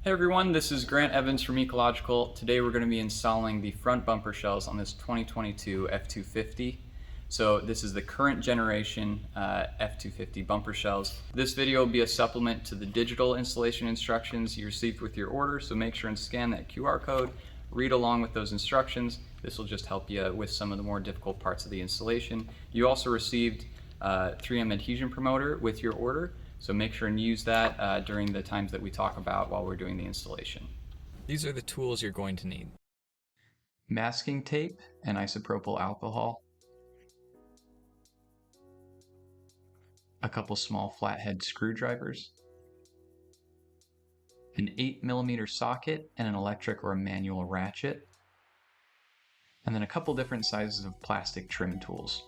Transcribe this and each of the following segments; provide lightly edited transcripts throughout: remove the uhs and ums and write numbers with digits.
Hey everyone, this is Grant Evans from Ecological. Today we're going to be installing the front bumper shells on this 2022 F-250. So this is the current generation F-250 bumper shells. This video will be a supplement to the digital installation instructions you received with your order, so make sure and scan that QR code, read along with those instructions. This will just help you with some of the more difficult parts of the installation. You also received 3M adhesion promoter with your order. So make sure and use that during the times that we talk about while we're doing the installation. These are the tools you're going to need. Masking tape and isopropyl alcohol. A couple small flathead screwdrivers. An 8mm socket and an electric or a manual ratchet. And then a couple different sizes of plastic trim tools.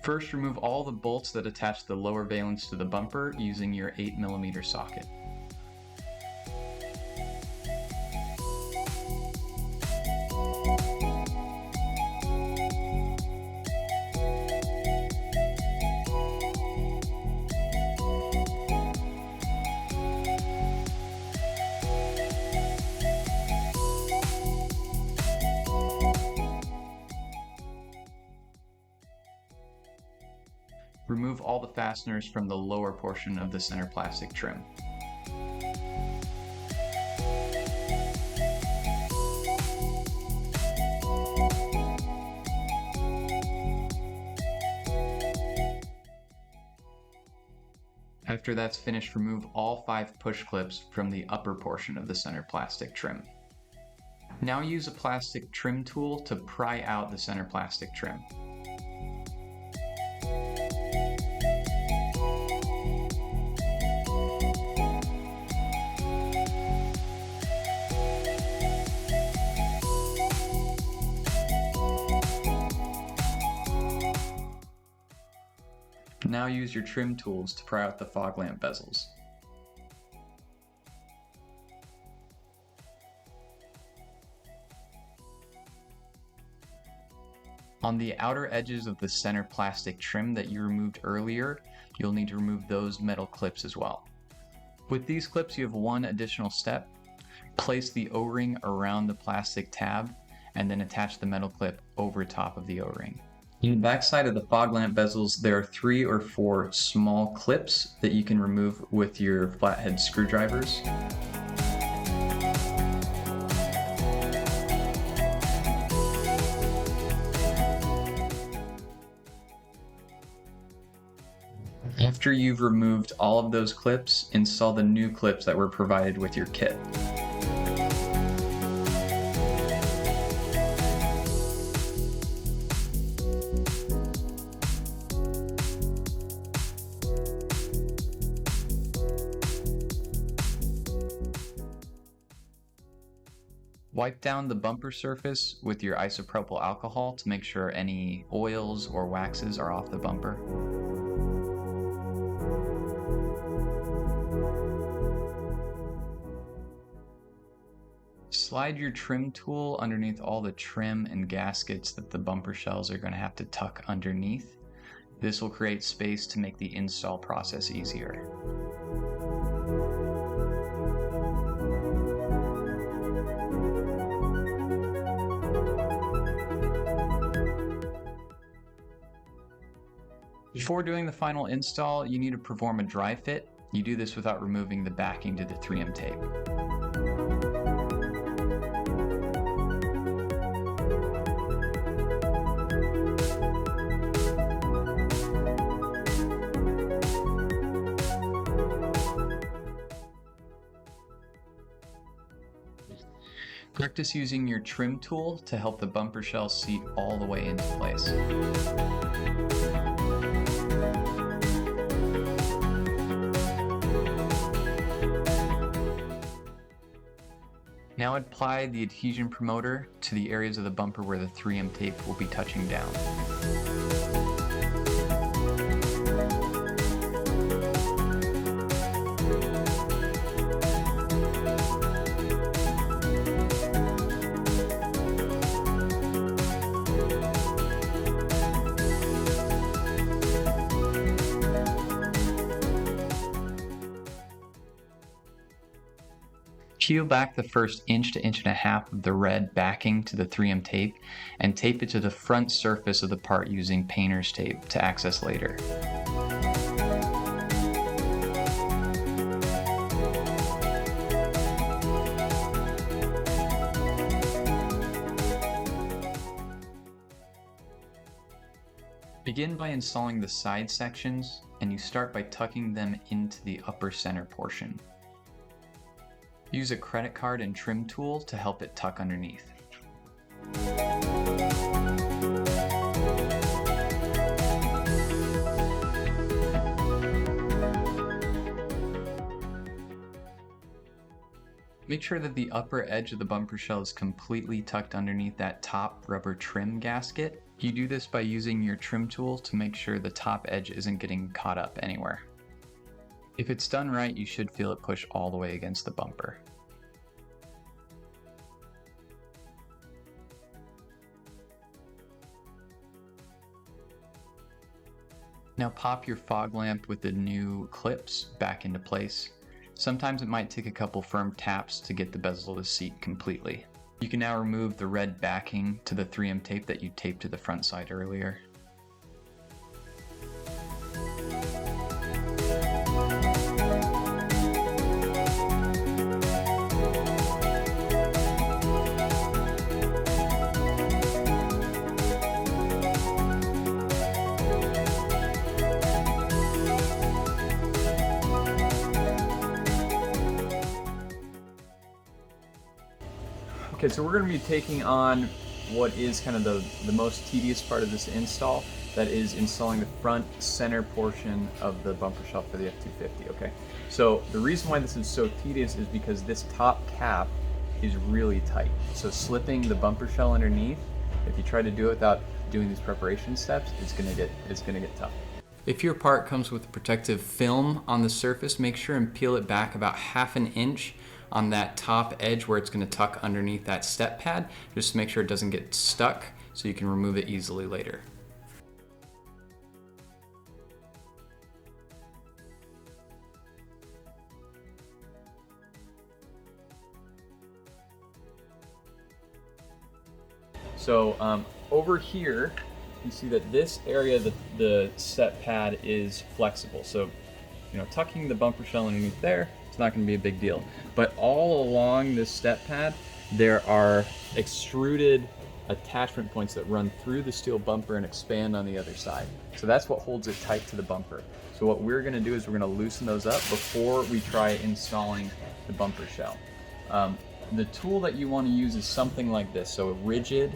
First, remove all the bolts that attach the lower valence to the bumper using your 8mm socket. Remove all the fasteners from the lower portion of the center plastic trim. After that's finished, remove all 5 push clips from the upper portion of the center plastic trim. Now use a plastic trim tool to pry out the center plastic trim. Now use your trim tools to pry out the fog lamp bezels. On the outer edges of the center plastic trim that you removed earlier, you'll need to remove those metal clips as well. With these clips, you have one additional step. Place the O-ring around the plastic tab and then attach the metal clip over top of the O-ring. On the back side of the fog lamp bezels, there are 3 or 4 small clips that you can remove with your flathead screwdrivers. After you've removed all of those clips, install the new clips that were provided with your kit. Wipe down the bumper surface with your isopropyl alcohol to make sure any oils or waxes are off the bumper. Slide your trim tool underneath all the trim and gaskets that the bumper shells are going to have to tuck underneath. This will create space to make the install process easier. Before doing the final install, you need to perform a dry fit. You do this without removing the backing to the 3M tape. Practice using your trim tool to help the bumper shell seat all the way into place. Now apply the adhesion promoter to the areas of the bumper where the 3M tape will be touching down. Peel back the first inch to inch and a half of the red backing to the 3M tape and tape it to the front surface of the part using painter's tape to access later. Begin by installing the side sections, and you start by tucking them into the upper center portion. Use a credit card and trim tool to help it tuck underneath. Make sure that the upper edge of the bumper shell is completely tucked underneath that top rubber trim gasket. You do this by using your trim tool to make sure the top edge isn't getting caught up anywhere. If it's done right, you should feel it push all the way against the bumper. Now pop your fog lamp with the new clips back into place. Sometimes it might take a couple firm taps to get the bezel to seat completely. You can now remove the red backing to the 3M tape that you taped to the front side earlier. Okay, so we're going to be taking on what is kind of the most tedious part of this install, that is installing the front center portion of the bumper shell for the F-250, okay? So the reason why this is so tedious is because this top cap is really tight. So slipping the bumper shell underneath, if you try to do it without doing these preparation steps, it's gonna get tough. If your part comes with protective film on the surface, make sure and peel it back about 1/2 inch on that top edge where it's going to tuck underneath that step pad, just to make sure it doesn't get stuck so you can remove it easily later. So over here, you see that this area, the step pad is flexible. So, tucking the bumper shell underneath there, it's not going to be a big deal. But all along this step pad, there are extruded attachment points that run through the steel bumper and expand on the other side. So that's what holds it tight to the bumper. So what we're going to do is we're going to loosen those up before we try installing the bumper shell. The tool that you want to use is something like this. So a rigid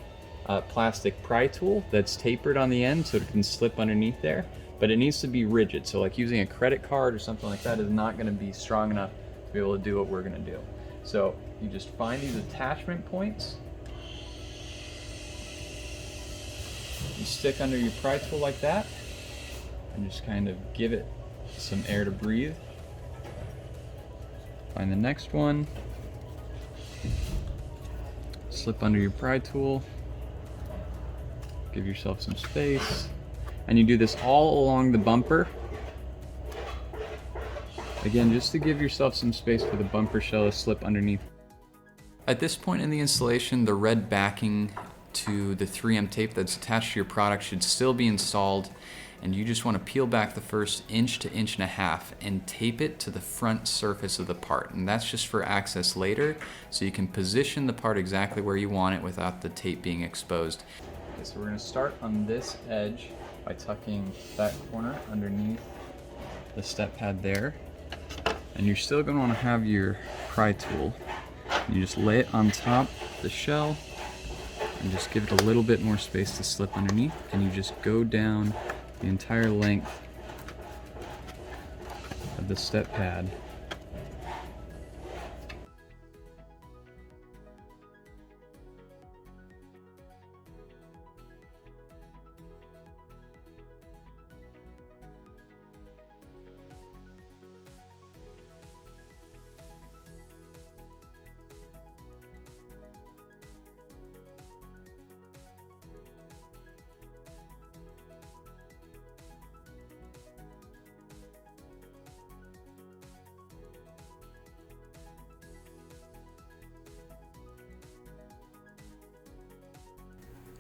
plastic pry tool that's tapered on the end so it can slip underneath there. But it needs to be rigid, so like using a credit card or something like that is not going to be strong enough to be able to do what we're going to do. So you just find these attachment points, you stick under your pry tool like that, and just kind of give it some air to breathe. Find the next one, slip under your pry tool, give yourself some space. And you do this all along the bumper. Again, just to give yourself some space for the bumper shell to slip underneath. At this point in the installation, the red backing to the 3M tape that's attached to your product should still be installed, and you just want to peel back the first inch to inch and a half and tape it to the front surface of the part. And that's just for access later, so you can position the part exactly where you want it without the tape being exposed. Okay, so we're going to start on this edge by tucking that corner underneath the step pad there. And you're still going to want to have your pry tool. You just lay it on top of the shell and just give it a little bit more space to slip underneath, and you just go down the entire length of the step pad.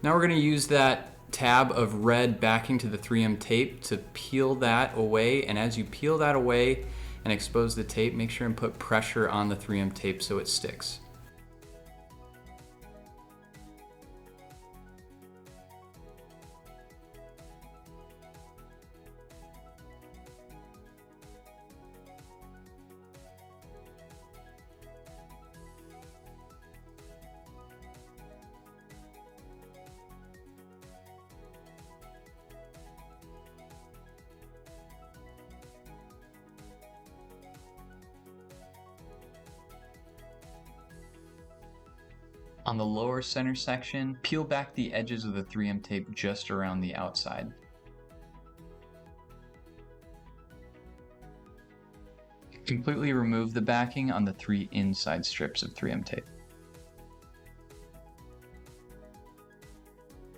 Now we're going to use that tab of red backing to the 3M tape to peel that away, and as you peel that away and expose the tape, make sure and put pressure on the 3M tape so it sticks. On the lower center section, peel back the edges of the 3M tape just around the outside. Completely remove the backing on the 3 inside strips of 3M tape.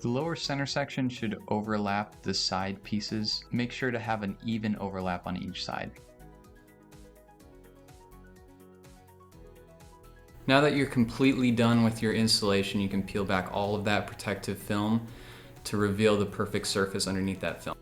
The lower center section should overlap the side pieces. Make sure to have an even overlap on each side. Now that you're completely done with your installation, you can peel back all of that protective film to reveal the perfect surface underneath that film.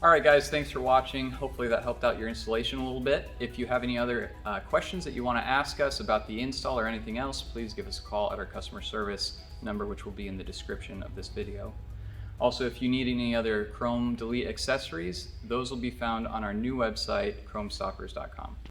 Alright guys, thanks for watching. Hopefully that helped out your installation a little bit. If you have any other questions that you want to ask us about the install or anything else, please give us a call at our customer service number, which will be in the description of this video. Also, if you need any other Chrome Delete accessories, those will be found on our new website, chromestoppers.com.